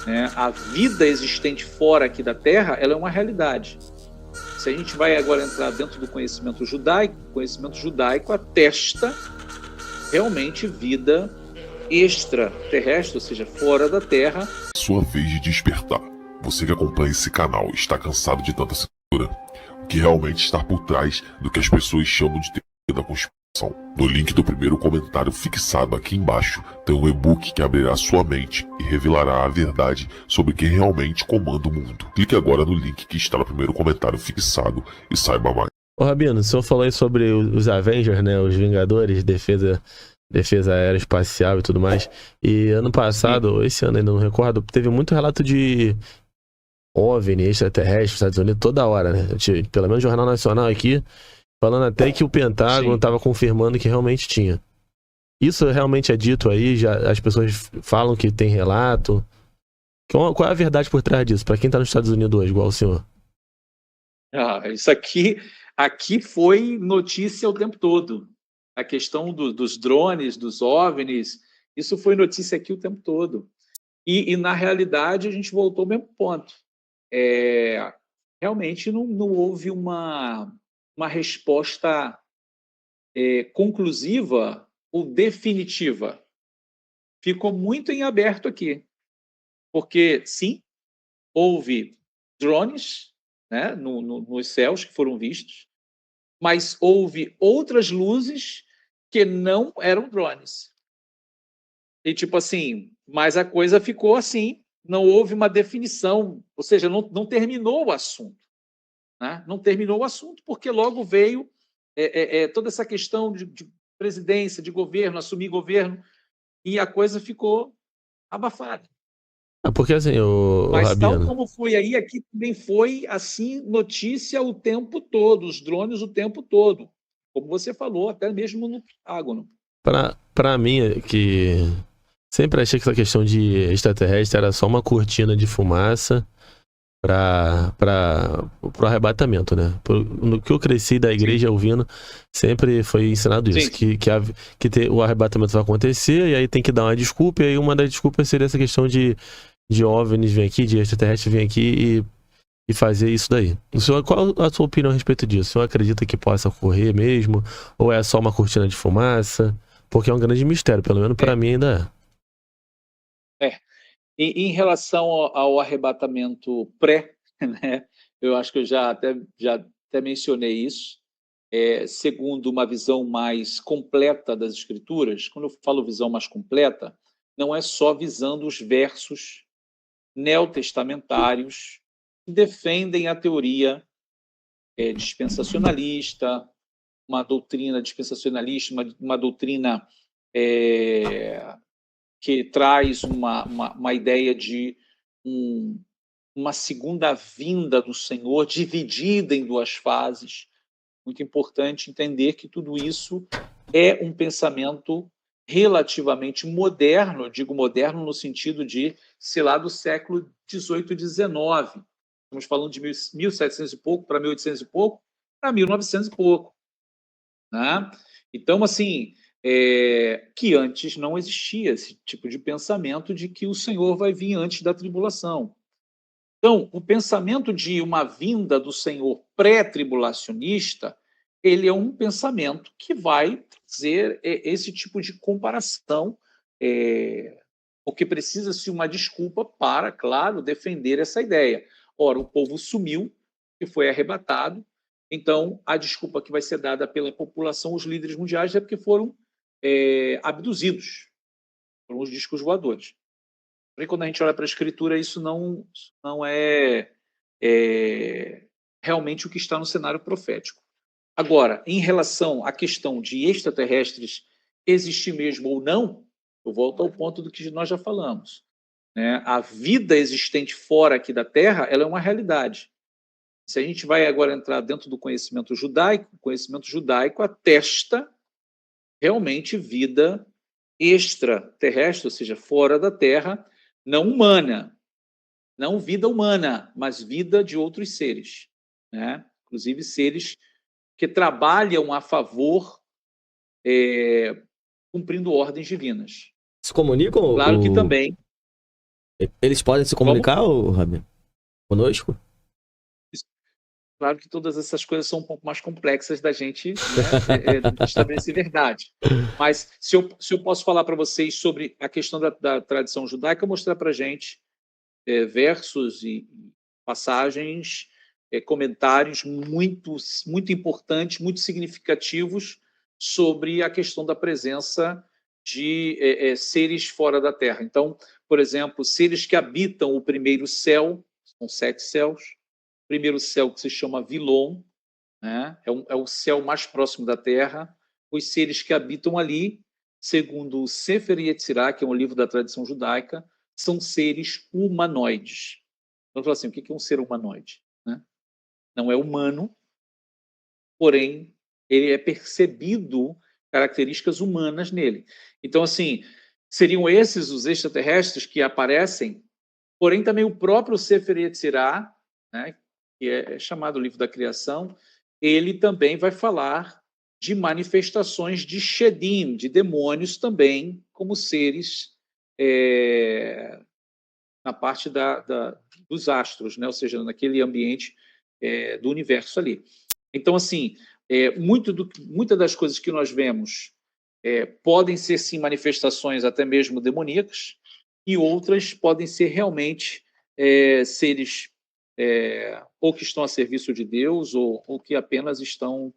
né? A vida existente fora aqui da Terra, ela é uma realidade. Se a gente vai agora entrar dentro do conhecimento judaico, o conhecimento judaico atesta realmente vida extraterrestre, ou seja, fora da Terra. Sua vez de despertar. Você que acompanha esse canal está cansado de tanta censura? O que realmente está por trás do que as pessoas chamam de teoria da conspiração? No link do primeiro comentário fixado aqui embaixo tem um e-book que abrirá sua mente e revelará a verdade sobre quem realmente comanda o mundo. Clique agora no link que está no primeiro comentário fixado e saiba mais. Ô Rabino, o senhor falou aí sobre os Avengers, né? Os Vingadores, defesa aeroespacial e tudo mais. E ano passado, esse ano ainda não recordo, teve muito relato de OVNI, extraterrestre, nos Estados Unidos, toda hora, né? Pelo menos o Jornal Nacional aqui, falando até que o Pentágono estava confirmando que realmente tinha. Isso realmente é dito aí? Já as pessoas falam que tem relato? Qual é a verdade por trás disso? Para quem está nos Estados Unidos hoje, igual o senhor? Isso aqui foi notícia o tempo todo. A questão dos drones, dos OVNIs, isso foi notícia aqui o tempo todo. E na realidade, a gente voltou ao mesmo ponto. Realmente não houve uma resposta conclusiva ou definitiva. Ficou muito em aberto aqui. Porque, sim, houve drones, né, nos céus que foram vistos, mas houve outras luzes que não eram drones. E tipo assim, mas a coisa ficou assim, não houve uma definição, ou seja, não terminou o assunto. Né? Não terminou o assunto porque logo veio toda essa questão de presidência, de governo, assumir governo, e a coisa ficou abafada. Porque assim, o Mas tal Rabino, como foi aí, aqui também foi assim notícia o tempo todo, os drones o tempo todo. Como você falou, até mesmo no Pentágono. pra mim, que sempre achei que essa questão de extraterrestre era só uma cortina de fumaça pro arrebatamento, né? No que eu cresci da igreja ouvindo, sempre foi ensinado isso, Sim. que o arrebatamento vai acontecer, e aí tem que dar uma desculpa, e aí uma das desculpas seria essa questão de OVNIs vir aqui, de extraterrestres vir aqui e fazer isso daí. O senhor, qual a sua opinião a respeito disso? O senhor acredita que possa ocorrer mesmo? Ou é só uma cortina de fumaça? Porque é um grande mistério, pelo menos para mim ainda É. Em relação ao arrebatamento pré, né, eu acho que eu já até mencionei isso. Segundo uma visão mais completa das Escrituras, quando eu falo visão mais completa, não é só visando os versos neotestamentários que defendem a teoria dispensacionalista, uma doutrina dispensacionalista, uma doutrina que traz uma ideia de uma segunda vinda do Senhor, dividida em duas fases. Muito importante entender que tudo isso é um pensamento relativamente moderno, eu digo moderno no sentido de, sei lá, do século XVIII, XIX. Estamos falando de 1700 e pouco para 1800 e pouco, para 1900 e pouco. Né? Então, assim, que antes não existia esse tipo de pensamento de que o Senhor vai vir antes da tribulação. Então, o pensamento de uma vinda do Senhor pré-tribulacionista, ele é um pensamento que vai trazer esse tipo de comparação, porque precisa-se uma desculpa para, claro, defender essa ideia. Ora, o povo sumiu e foi arrebatado, então a desculpa que vai ser dada pela população, os líderes mundiais, é porque foram abduzidos, foram os discos voadores. E quando a gente olha para a Escritura, isso não é realmente o que está no cenário profético. Agora, em relação à questão de extraterrestres existir mesmo ou não, eu volto ao ponto do que nós já falamos. Né? A vida existente fora aqui da Terra, ela é uma realidade. Se a gente vai agora entrar dentro do conhecimento judaico, o conhecimento judaico atesta realmente vida extraterrestre, ou seja, fora da Terra, não humana, não vida humana, mas vida de outros seres, né? Inclusive seres que trabalham a favor, cumprindo ordens divinas. se comunicam Claro que também Eles podem se comunicar, ô, Rabi? Conosco? Claro que todas essas coisas são um pouco mais complexas da gente, né, estabelecer verdade. Mas se eu posso falar para vocês sobre a questão da tradição judaica, mostrar para a gente versos e passagens, comentários muito importantes, muito significativos sobre a questão da presença de seres fora da Terra. Então, por exemplo, seres que habitam o primeiro céu, são 7 céus. O primeiro céu, que se chama Vilon, né? É o céu mais próximo da Terra. Os seres que habitam ali, segundo o Sefer Yetzirah, que é um livro da tradição judaica, são seres humanoides. Então, falo assim, o que é um ser humanoide? Né? Não é humano, porém, ele é percebido características humanas nele. Então, assim, seriam esses os extraterrestres que aparecem, porém também o próprio Sefer Yetzirah, né, que é chamado o livro da criação, ele também vai falar de manifestações de Shedim, de demônios também, como seres na parte dos astros, né? Ou seja, naquele ambiente do universo ali. Então, assim, muitas das coisas que nós vemos podem ser, sim, manifestações até mesmo demoníacas, e outras podem ser realmente seres ou que estão a serviço de Deus, ou que apenas estão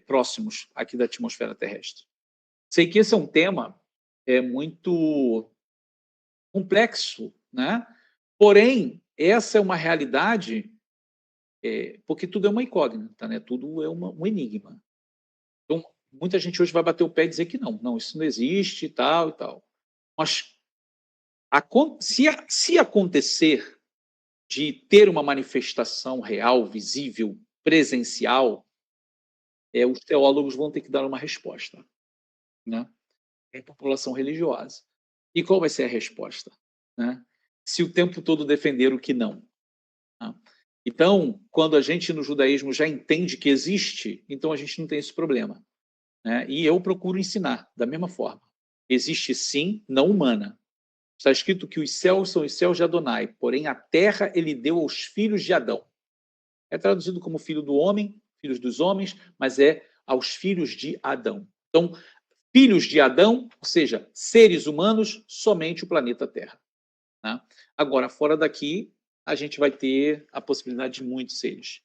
próximos aqui da atmosfera terrestre. Sei que esse é um tema muito complexo, né? Porém, essa é uma realidade, porque tudo é uma incógnita, né? Tudo é um enigma. Então, muita gente hoje vai bater o pé e dizer que não, isso não existe, tal e tal. Mas se acontecer de ter uma manifestação real, visível, presencial, os teólogos vão ter que dar uma resposta, né? É a população religiosa. E qual vai ser a resposta? Né? Se o tempo todo defender o que não. Né? Então, quando a gente no judaísmo já entende que existe, então a gente não tem esse problema. Né? E eu procuro ensinar da mesma forma. Existe sim, não humana. Está escrito que os céus são os céus de Adonai, porém a terra ele deu aos filhos de Adão. É traduzido como filho do homem, filhos dos homens, mas é aos filhos de Adão. Então, filhos de Adão, ou seja, seres humanos, somente o planeta Terra. Né? Agora, fora daqui, a gente vai ter a possibilidade de muitos seres.